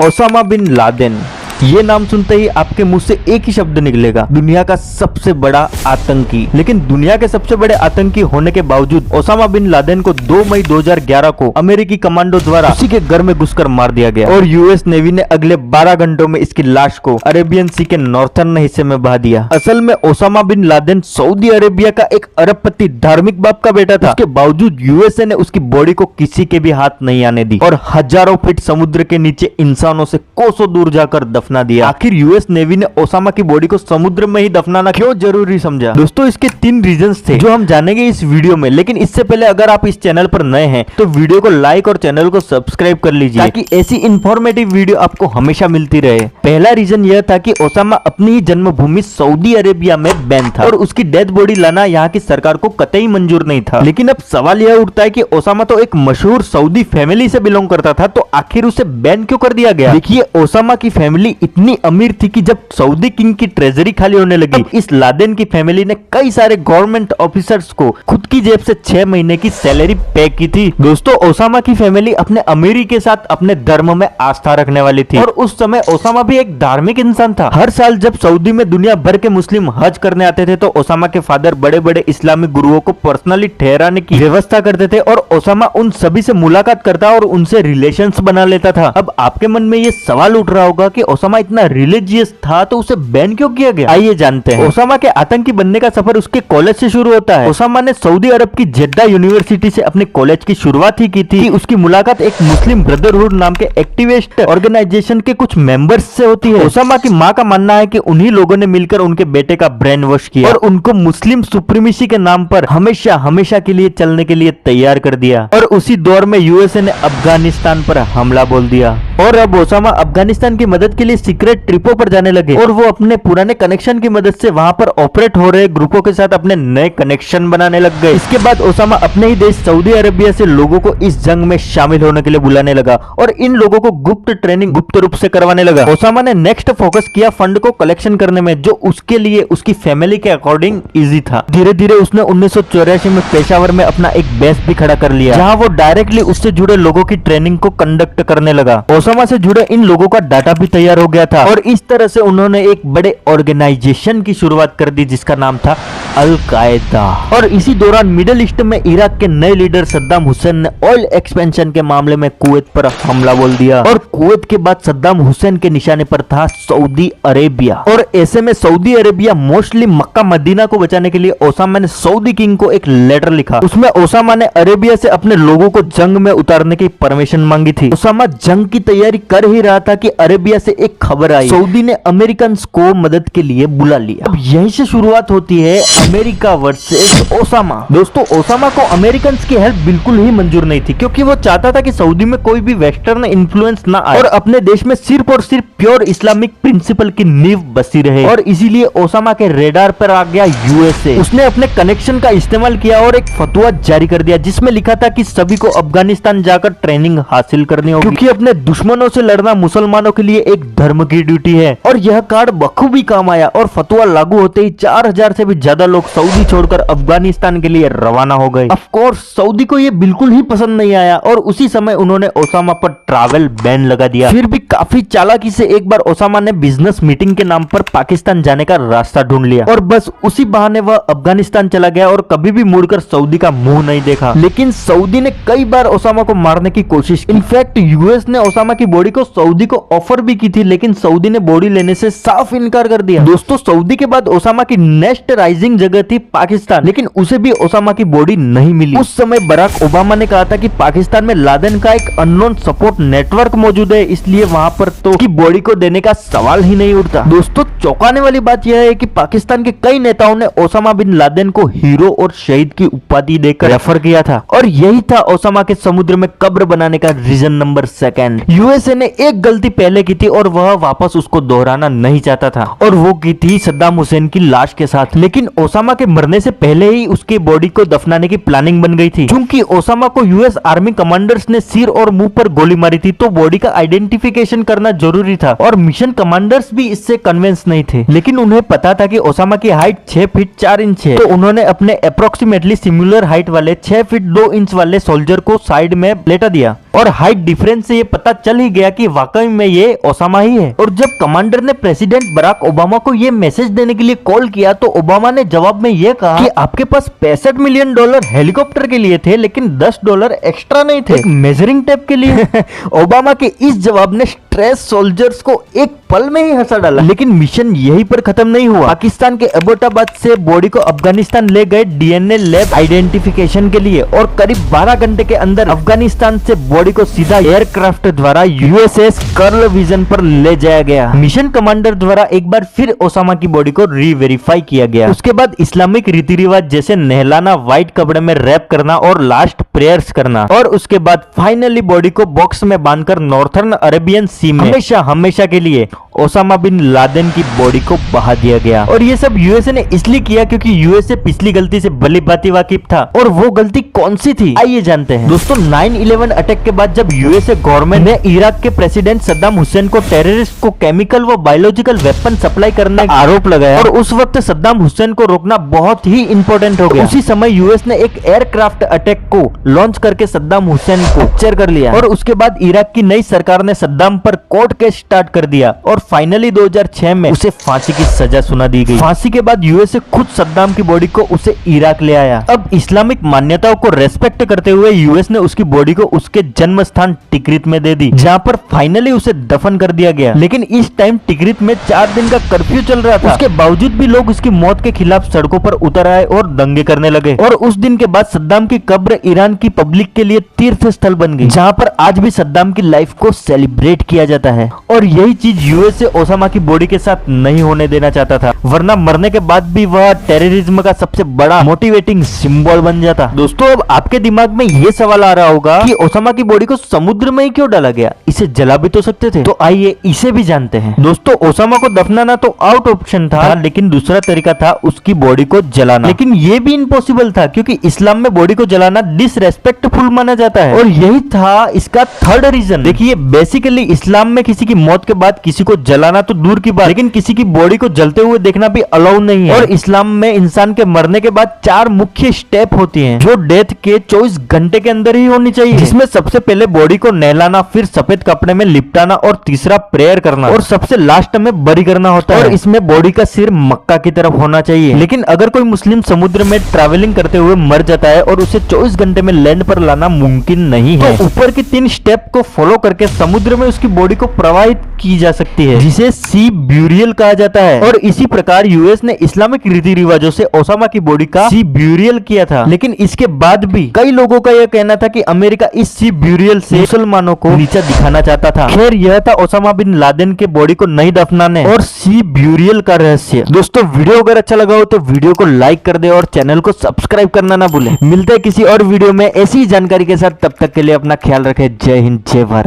Osama bin Laden, ये नाम सुनते ही आपके मुंह से एक ही शब्द निकलेगा, दुनिया का सबसे बड़ा आतंकी। लेकिन दुनिया के सबसे बड़े आतंकी होने के बावजूद ओसामा बिन लादेन को 2 मई 2011 को अमेरिकी कमांडो द्वारा उसी के घर में घुसकर मार दिया गया और यूएस नेवी ने अगले 12 घंटों में इसकी लाश को अरेबियन सी के नॉर्थर्न हिस्से में बहा दिया। असल में Osama bin Laden Saudi Arabia का एक अरबपति धार्मिक बाप का बेटा था। उसके बावजूद यूएसए ने उसकी बॉडी को किसी के भी हाथ नहीं आने दी और हजारों फीट समुद्र के नीचे इंसानों से कोसों दूर जाकर दफना दिया। आखिर यूएस नेवी ने ओसामा की बॉडी को समुद्र में ही दफनाना क्यों जरूरी समझा? दोस्तों, इसके 3 रीजंस थे जो हम जानेंगे इस वीडियो में। लेकिन इससे पहले अगर आप इस चैनल पर नए हैं तो वीडियो को लाइक और चैनल को सब्सक्राइब कर लीजिए ताकि ऐसी इंफॉर्मेटिव वीडियो आपको हमेशा मिलती रहे। पहला रीजन यह था कि ओसामा अपनी ही जन्मभूमि सऊदी अरेबिया में बैन था और उसकी डेड बॉडी लाना यहाँ की सरकार को कतई मंजूर नहीं था। लेकिन अब सवाल यह उठता है कि ओसामा तो एक मशहूर सऊदी फैमिली से बिलोंग करता था, तो आखिर उसे बैन क्यों कर दिया गया? देखिए, ओसामा की फैमिली इतनी अमीर थी कि जब सऊदी किंग की ट्रेजरी खाली होने लगी, इस लादेन की फैमिली ने कई सारे गवर्नमेंट ऑफिसर्स को खुद की जेब से 6 महीने की सैलरी पे की थी। दोस्तों, ओसामा की फैमिली अपने अमीरी के साथ अपने धर्म में आस्था रखने वाली थी और उस समय ओसामा भी एक धार्मिक इंसान था। हर साल जब सऊदी में दुनिया भर के मुस्लिम हज करने आते थे तो ओसामा के फादर बड़े बड़े इस्लामिक गुरुओं को पर्सनली ठहराने की व्यवस्था करते थे और ओसामा उन सभी से मुलाकात करता और उनसे रिलेशंस बना लेता था। अब आपके मन में ये सवाल उठ रहा होगा कि ओसामा इतना रिलीजियस था तो उसे बैन क्यों किया गया? आइए जानते हैं। ओसामा के आतंकी बनने का सफर उसके कॉलेज से शुरू होता है। ओसामा ने सऊदी अरब की जेद्दा यूनिवर्सिटी से अपने कॉलेज की शुरुआत ही की थी। उसकी मुलाकात एक मुस्लिम ब्रदरहुड नाम के एक्टिविस्ट ऑर्गेनाइजेशन के कुछ मेंबर्स से होती है। ओसामा की मां का मानना है कि उन्हीं लोगों ने मिलकर उनके बेटे का ब्रेन वॉश किया और उनको मुस्लिम सुप्रीमेसी के नाम पर हमेशा हमेशा के लिए चलने के लिए तैयार कर दिया और उसी दौर में यूएसए ने अफगानिस्तान पर हमला बोल दिया और अब ओसामा अफगानिस्तान की मदद के लिए सीक्रेट ट्रिपों पर जाने लगे और वो अपने पुराने कनेक्शन की मदद से वहां पर ऑपरेट हो रहे ग्रुपों के साथ अपने नए कनेक्शन बनाने लग गए। इसके बाद ओसामा अपने ही देश सऊदी अरेबिया से लोगों को इस जंग में शामिल होने के लिए बुलाने लगा और इन लोगों को गुप्त ट्रेनिंग गुप्त रूप से करवाने लगा। ओसामा ने नेक्स्ट फोकस किया फंड को कलेक्शन करने में, जो उसके लिए उसकी फैमिली के अकॉर्डिंग इजी था। धीरे धीरे उसने 1984 में पेशावर में अपना एक बेस भी खड़ा कर लिया जहां वो डायरेक्टली उससे जुड़े लोगों की ट्रेनिंग को कंडक्ट करने लगा। ओसामा से जुड़े इन लोगों का डाटा भी तैयार हो गया था और इस तरह से उन्होंने एक बड़े ऑर्गेनाइजेशन की शुरुआत कर दी जिसका नाम था अल कायदा। और इसी दौरान मिडिल ईस्ट में इराक के नए लीडर सद्दाम हुसैन ने ऑयल एक्सपेंशन के मामले में कुवैत पर हमला बोल दिया और कुवैत के बाद सद्दाम हुसैन के निशाने पर था सऊदी अरेबिया। और ऐसे में सऊदी अरेबिया मोस्टली मक्का मदीना को बचाने के लिए ओसामा ने सऊदी किंग को एक लेटर लिखा। उसमें ओसामा ने अरेबिया से अपने लोगों को जंग में उतारने की परमिशन मांगी थी। ओसामा जंग की तैयारी कर ही रहा था कि अरेबिया से एक खबर आई, सऊदी ने अमेरिकन को मदद के लिए बुला लिया। अब यहीं से शुरुआत होती है अमेरिका वर्सेस ओसामा। दोस्तों, ओसामा को अमेरिकन की हेल्प बिल्कुल ही मंजूर नहीं थी क्योंकि वो चाहता था कि सऊदी में कोई भी वेस्टर्न इन्फ्लुएंस ना आए और अपने देश में सिर्फ और सिर्फ प्योर इस्लामिक प्रिंसिपल की नींव बसी रहे। और इसीलिए ओसामा के रेडार पर आ गया यूएसए। उसने अपने कनेक्शन का इस्तेमाल किया और एक फतवा जारी कर दिया जिसमें लिखा था कि सभी को अफगानिस्तान जाकर ट्रेनिंग हासिल करनी होगी क्योंकि अपने दुश्मनों से लड़ना मुसलमानों के लिए एक धर्म की ड्यूटी है। और यह कार्ड बखूबी काम आया और फतवा लागू होते ही 4000 से भी ज्यादा लोग सऊदी छोड़कर अफगानिस्तान के लिए रवाना हो गए। ऑफ कोर्स सऊदी को यह बिल्कुल ही पसंद नहीं आया और उसी समय उन्होंने ओसामा पर ट्रैवल बैन लगा दिया। फिर भी काफी चालाकी से एक बार ओसामा ने बिजनेस मीटिंग के नाम पर पाकिस्तान जाने का रास्ता ढूंढ लिया और बस उसी बहाने वह अफगानिस्तान चला गया और कभी भी मुड़कर सऊदी का मुंह नहीं देखा। लेकिन सऊदी ने कई बार ओसामा को मारने की कोशिश की। इनफैक्ट यूएस ने ओसामा की बॉडी को सऊदी को ऑफर भी की थी लेकिन सऊदी ने बॉडी लेने से साफ इनकार कर दिया। दोस्तों, सऊदी के बाद ओसामा की नेक्स्ट राइजिंग जगह थी पाकिस्तान, लेकिन उसे भी ओसामा की बॉडी नहीं मिली। उस समय बराक ओबामा ने कहा था कि पाकिस्तान में लादेन का एक अननोन सपोर्ट नेटवर्क मौजूद है, इसलिए वहां पर तो की बॉडी को देने का सवाल ही नहीं उठता। दोस्तों, चौंकाने वाली बात यह है कि पाकिस्तान के कई नेताओं ने ओसामा बिन लादेन को हीरो और शहीद की उपाधि देकर रेफर किया था और यही था ओसामा के समुद्र में कब्र बनाने का रीजन नंबर 2। यूएसए ने एक गलती पहले की थी और वह वापस उसको दोहराना नहीं चाहता था और वो की थी सद्दाम हुसैन की लाश के साथ। लेकिन ओसामा के मरने से पहले ही उसके बॉडी को दफनाने की प्लानिंग बन गई थी। क्योंकि ओसामा को यूएस आर्मी कमांडर्स ने सिर और मुंह पर गोली मारी थी तो बॉडी का आइडेंटिफिकेशन करना जरूरी था और मिशन कमांडर्स भी इससे कन्विंस नहीं थे। लेकिन उन्हें पता था कि ओसामा की हाइट 6 फीट 4 इंच है, तो उन्होंने अपने अप्रोक्सीमेटली सिमिलर हाइट वाले 6 फीट 2 इंच वाले सोल्जर को साइड में लेटा दिया और हाइट डिफरेंस से ये पता चल ही गया कि वाकई में ये ओसामा ही है। और जब कमांडर ने प्रेसिडेंट बराक ओबामा को ये मैसेज देने के लिए कॉल किया तो ओबामा ने जवाब में ये कहा कि आपके पास $65 मिलियन हेलीकॉप्टर के लिए थे, लेकिन $10 एक्स्ट्रा नहीं थे मेजरिंग टेप के लिए। ओबामा के इस जवाब ने स्ट्रेस सोल्जर्स को एक पल में ही हंसा डाला। लेकिन मिशन यहीं पर खत्म नहीं हुआ। पाकिस्तान के एबोटाबाद से बॉडी को अफगानिस्तान ले गए डीएनए लैब आइडेंटिफिकेशन के लिए और करीब 12 घंटे के अंदर अफगानिस्तान से बॉडी को सीधा एयरक्राफ्ट द्वारा यूएसएस कर्ल विजन पर ले जाया गया। मिशन कमांडर द्वारा एक बार फिर ओसामा की बॉडी को री-वेरीफाई किया गया। उसके बाद इस्लामिक रीति रिवाज जैसे नहलाना, व्हाइट कपड़े में रैप करना और लास्ट प्रेयर्स करना, और उसके बाद फाइनली बॉडी को बॉक्स में बांधकर नॉर्थर्न अरेबियन सी में हमेशा के लिए ओसामा बिन लादेन की बॉडी को बहा दिया गया। और ये सब यूएसए ने इसलिए किया क्योंकि यूएसए पिछली गलती से भली भांति वाकिफ था। और वो गलती कौन सी थी, आइए जानते हैं। दोस्तों, 9/11 अटैक के बाद जब यूएसए गवर्नमेंट ने इराक के प्रेसिडेंट सद्दाम हुसैन को टेररिस्ट को केमिकल व बायोलॉजिकल वेपन सप्लाई करने का आरोप लगाया, और उस वक्त सद्दाम हुसैन को रोकना बहुत ही इंपॉर्टेंट हो गया। उसी समय यूएस ने एक एयरक्राफ्ट अटैक को लॉन्च करके सद्दाम हुसैन को कैप्चर कर लिया। और उसके बाद इराक की नई सरकार ने सद्दाम पर कोर्ट केस स्टार्ट कर दिया और फाइनली 2006 में उसे फांसी की सजा सुना दी गई। फांसी के बाद यूएसए खुद सद्दाम की बॉडी को उसे इराक ले आया। अब इस्लामिक मान्यताओं को रेस्पेक्ट करते हुए यूएस ने उसकी बॉडी को उसके जन्म स्थान टिकरित में दे दी, जहां पर फाइनली उसे दफन कर दिया गया। लेकिन इस टाइम टिकरित में 4 दिन का कर्फ्यू चल रहा था। उसके बावजूद भी लोग उसकी मौत के खिलाफ सड़कों पर उतर आए और दंगे करने लगे। और उस दिन के बाद सद्दाम की कब्र ईरान की पब्लिक के लिए तीर्थ स्थल बन गई, जहां पर आज भी सद्दाम की लाइफ को सेलिब्रेट किया जाता है। और यही चीज यूएसए ओसामा की बॉडी के साथ नहीं होने देना चाहता था, वरना मरने के बाद भी वह टेररिज्म का सबसे बड़ा मोटिवेटिंग सिंबल बन जाता। दोस्तों, अब आपके दिमाग में ये सवाल आ रहा होगा कि ओसामा की बॉडी को समुद्र में ही क्यों डाला गया, इसे जला भी तो सकते थे। तो आइए इसे भी जानते हैं। दोस्तों, ओसामा को दफनाना तो आउट ऑप्शन था, लेकिन दूसरा तरीका था उसकी बॉडी को जलाना। लेकिन ये भी इम्पॉसिबल था क्योंकि इस्लाम में बॉडी को जलाना डिसरेस्पेक्टफुल माना जाता है। और यही था इसका थर्ड रीजन। देखिए, बेसिकली इस्लाम में किसी की मौत के बाद किसी को जलाना तो दूर की बात, लेकिन किसी की बॉडी को जलते हुए देखना भी अलाउ नहीं है। और इस्लाम में इंसान के मरने के बाद 4 मुख्य स्टेप होती हैं, जो डेथ के 24 घंटे के अंदर ही होनी चाहिए। जिसमें सबसे पहले बॉडी को नहलाना, फिर सफेद कपड़े में लिपटाना और तीसरा प्रेयर करना, और सबसे लास्ट में बरी करना होता है। और इसमें बॉडी का सिर मक्का की तरफ होना चाहिए। लेकिन अगर कोई मुस्लिम समुद्र में ट्रैवलिंग करते हुए मर जाता है और उसे 24 घंटे में लैंड पर लाना मुमकिन नहीं है, तो ऊपर की 3 स्टेप को फॉलो करके समुद्र में उसकी बॉडी को प्रवाहित की जा सकती है, जिसे सी ब्यूरियल कहा जाता है। और इसी प्रकार यूएस ने इस्लामिक रीति रिवाजों से ओसामा की बॉडी का सी ब्यूरियल किया था। लेकिन इसके बाद भी कई लोगों का यह कहना था कि अमेरिका इस सी ब्यूरियल से मुसलमानों को नीचा दिखाना चाहता था। खैर, यह था ओसामा बिन लादेन के बॉडी को नहीं दफनाने और सी ब्यूरियल का रहस्य। दोस्तों, वीडियो अगर अच्छा लगा हो तो वीडियो को लाइक कर दे और चैनल को सब्सक्राइब करना ना भूलें। मिलते हैं किसी और वीडियो में ऐसी जानकारी के साथ, तब तक के लिए अपना ख्याल रखें। जय हिंद, जय भारत।